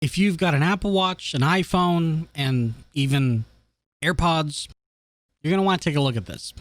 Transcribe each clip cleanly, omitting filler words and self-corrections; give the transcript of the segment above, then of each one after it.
If you've got an Apple Watch, an iPhone, and even AirPods, you're going to want to take a look at this.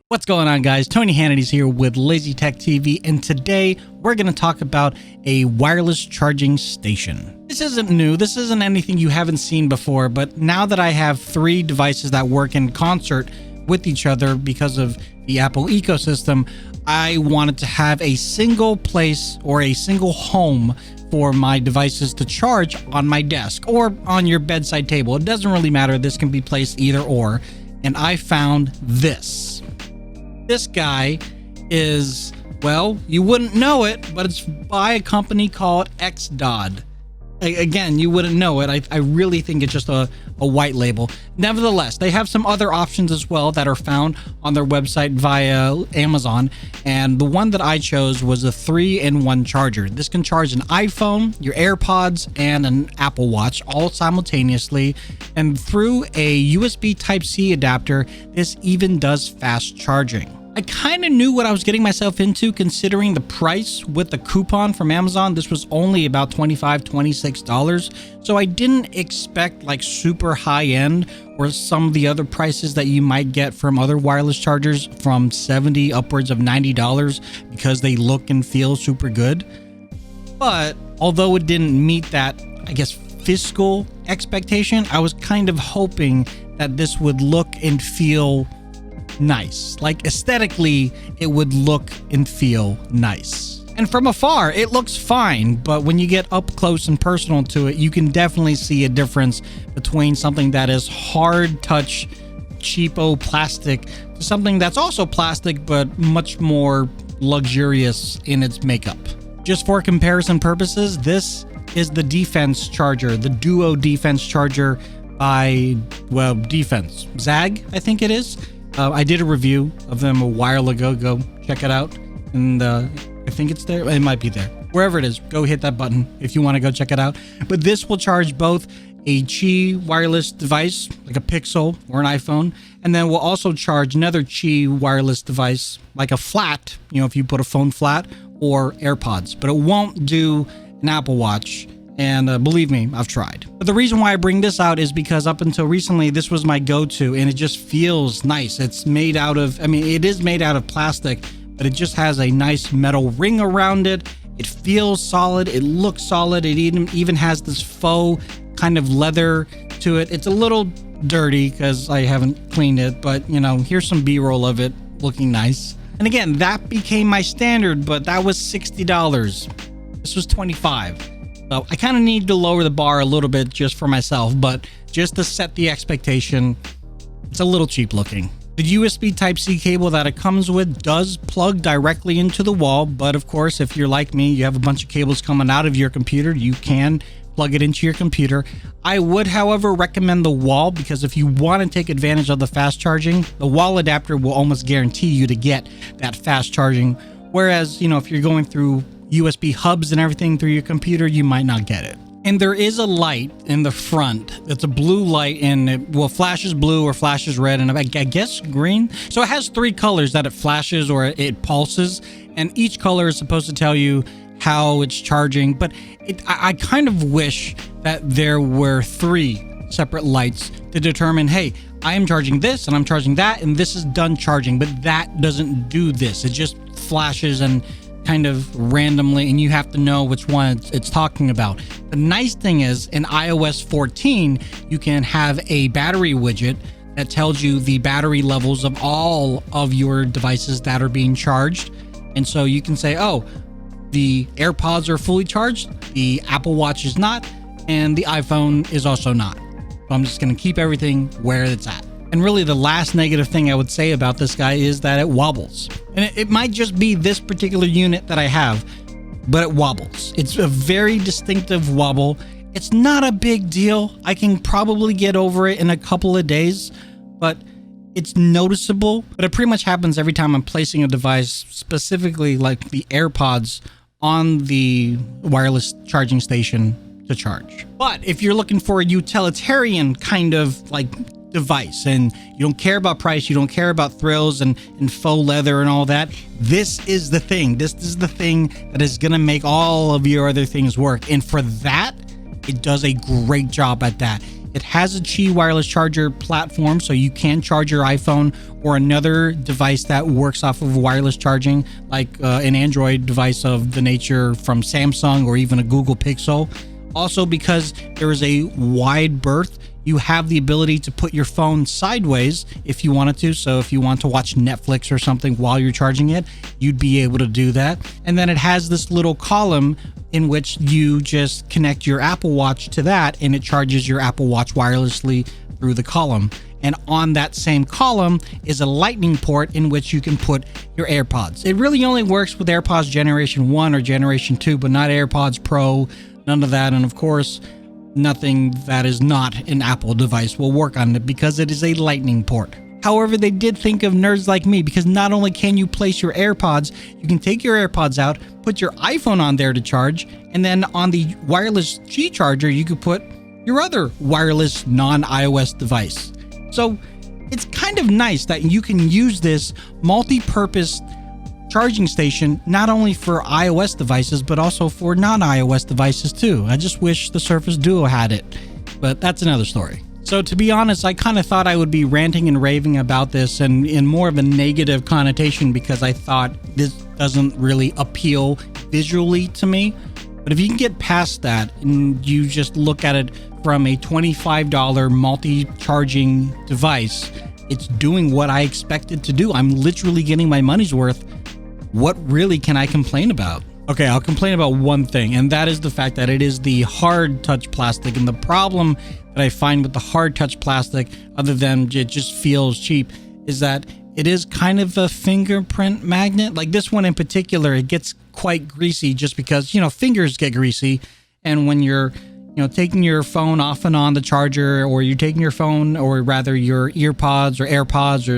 What's going on, guys? Tony Hannity's here with Lazy Tech TV, and today we're going to talk about a wireless charging station. This isn't new. This isn't anything you haven't seen before, but now that I have three devices that work in concert with each other because of the Apple ecosystem, I wanted to have a single place or a single home for my devices to charge on my desk or on your bedside table. It doesn't really matter. This can be placed either or. And I found this. This guy is, well, you wouldn't know it, but it's by a company called Dodd. Again, you wouldn't know it. I really think it's just a white label. Nevertheless, they have some other options as well that are found on their website via Amazon. And the one that I chose was a 3-in-1 charger. This can charge an iPhone, your AirPods, and an Apple Watch all simultaneously. And through a USB Type-C adapter, this even does fast charging. I kind of knew what I was getting myself into considering the price with the coupon from Amazon. This was only about $25, $26. So I didn't expect like super high end or some of the other prices that you might get from other wireless chargers from $70 upwards of $90 because they look and feel super good. But although it didn't meet that, I guess, fiscal expectation, I was kind of hoping that this would look and feel nice. Like aesthetically, it would look and feel nice. And from afar, it looks fine, but when you get up close and personal to it, you can definitely see a difference between something that is hard touch, cheapo plastic to something that's also plastic, but much more luxurious in its makeup. Just for comparison purposes, this is the Defense charger, the Duo Defense charger by, well, Defense. Zag, I think it is. I did a review of them a while ago. Go check it out. And I think it's there. It might be there. Wherever it is, go hit that button if you want to go check it out. But this will charge both a Qi wireless device, like a Pixel or an iPhone, and then will also charge another Qi wireless device, like a flat, you know, if you put a phone flat, or AirPods. But it won't do an Apple Watch. And believe me, I've tried. But the reason why I bring this out is because up until recently, this was my go-to, and it just feels nice. It's made out of, I mean, it is made out of plastic, but it just has a nice metal ring around it. It feels solid. It looks solid. It even has this faux kind of leather to it. It's a little dirty because I haven't cleaned it, but you know, here's some B-roll of it looking nice. And again, that became my standard, but that was $60. This was $25. So I kind of need to lower the bar a little bit just for myself, but just to set the expectation, it's a little cheap looking. The USB Type-C cable that it comes with does plug directly into the wall, but of course, if you're like me, you have a bunch of cables coming out of your computer, you can plug it into your computer. I would, however, recommend the wall because if you want to take advantage of the fast charging, the wall adapter will almost guarantee you to get that fast charging. Whereas, you know, if you're going through USB hubs and everything through your computer, you might not get it. And there is a light in the front. It's a blue light, and it will flashes blue or flashes red, and I guess green. So it has three colors that it flashes or it pulses, and each color is supposed to tell you how it's charging. But I kind of wish that there were three separate lights to determine, hey, I am charging this and I'm charging that, and this is done charging. But that doesn't do this. It just flashes and kind of randomly, and you have to know which one it's talking about. The nice thing is in iOS 14, you can have a battery widget that tells you the battery levels of all of your devices that are being charged. And so you can say, oh, the AirPods are fully charged, the Apple Watch is not, and the iPhone is also not. So I'm just going to keep everything where it's at. And really the last negative thing I would say about this guy is that it wobbles. And it might just be this particular unit that I have, but it wobbles. It's a very distinctive wobble. It's not a big deal. I can probably get over it in a couple of days, but it's noticeable. But it pretty much happens every time I'm placing a device, specifically like the AirPods, on the wireless charging station to charge. But if you're looking for a utilitarian kind of like device and you don't care about price, you don't care about thrills and faux leather and all that, this is the thing. This is the thing that is going to make all of your other things work. And for that, it does a great job at that. It has a Qi wireless charger platform, so you can charge your iPhone or another device that works off of wireless charging, like an Android device of the nature from Samsung or even a Google Pixel. Also, because there is a wide berth, you have the ability to put your phone sideways if you wanted to. So if you want to watch Netflix or something while you're charging it, you'd be able to do that. And then it has this little column in which you just connect your Apple Watch to that, and it charges your Apple Watch wirelessly through the column. And on that same column is a lightning port in which you can put your AirPods. It really only works with AirPods Generation 1 or Generation 2, but not AirPods Pro, none of that. And of course, nothing that is not an Apple device will work on it because it is a lightning port. However, they did think of nerds like me, because not only can you place your AirPods, you can take your AirPods out, put your iPhone on there to charge, and then on the wireless Qi charger, you could put your other wireless non-iOS device. So it's kind of nice that you can use this multi-purpose charging station not only for iOS devices, but also for non-iOS devices too. I just wish the Surface Duo had it, but that's another story. So to be honest, I kind of thought I would be ranting and raving about this and in more of a negative connotation, because I thought this doesn't really appeal visually to me. But if you can get past that and you just look at it from a $25 multi-charging device, it's doing what I expected to do. I'm literally getting my money's worth. What really can I complain about? Okay, I'll complain about one thing, and that is the fact that it is the hard touch plastic. And the problem that I find with the hard touch plastic, other than it just feels cheap, is that it is kind of a fingerprint magnet. Like this one in particular, it gets quite greasy just because, you know, fingers get greasy. And when you're, you know, taking your phone off and on the charger, or you're taking your phone, or rather your earpods or AirPods or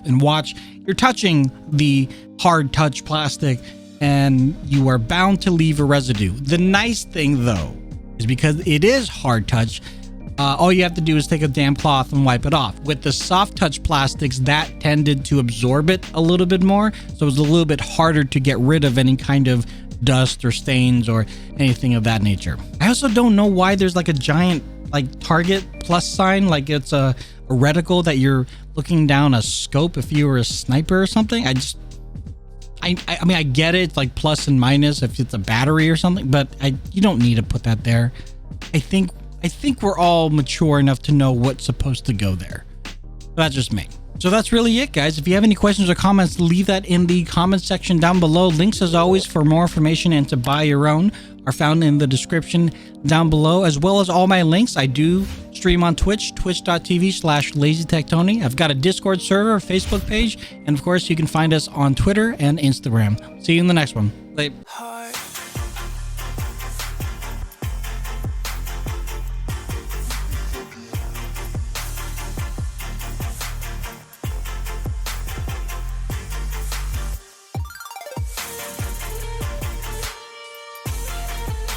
and watch, you're touching the hard touch plastic, and you are bound to leave a residue. The nice thing though is because it is hard touch, all you have to do is take a damn cloth and wipe it off. With the soft touch plastics, that tended to absorb it a little bit more, so it was a little bit harder to get rid of any kind of dust or stains or anything of that nature. I also don't know why there's like a giant like target plus sign, like it's a reticle that you're looking down a scope if you were a sniper or something. I mean, I get it, like plus and minus if it's a battery or something, but you don't need to put that there. I think we're all mature enough to know what's supposed to go there. That's just me. So that's really it, guys. If you have any questions or comments, leave that in the comment section down below. Links, as always, for more information and to buy your own are found in the description down below, as well as all my links. I do stream on Twitch, twitch.tv/LazyTechTony. I've got a Discord server, Facebook page, and of course, you can find us on Twitter and Instagram. See you in the next one. Bye.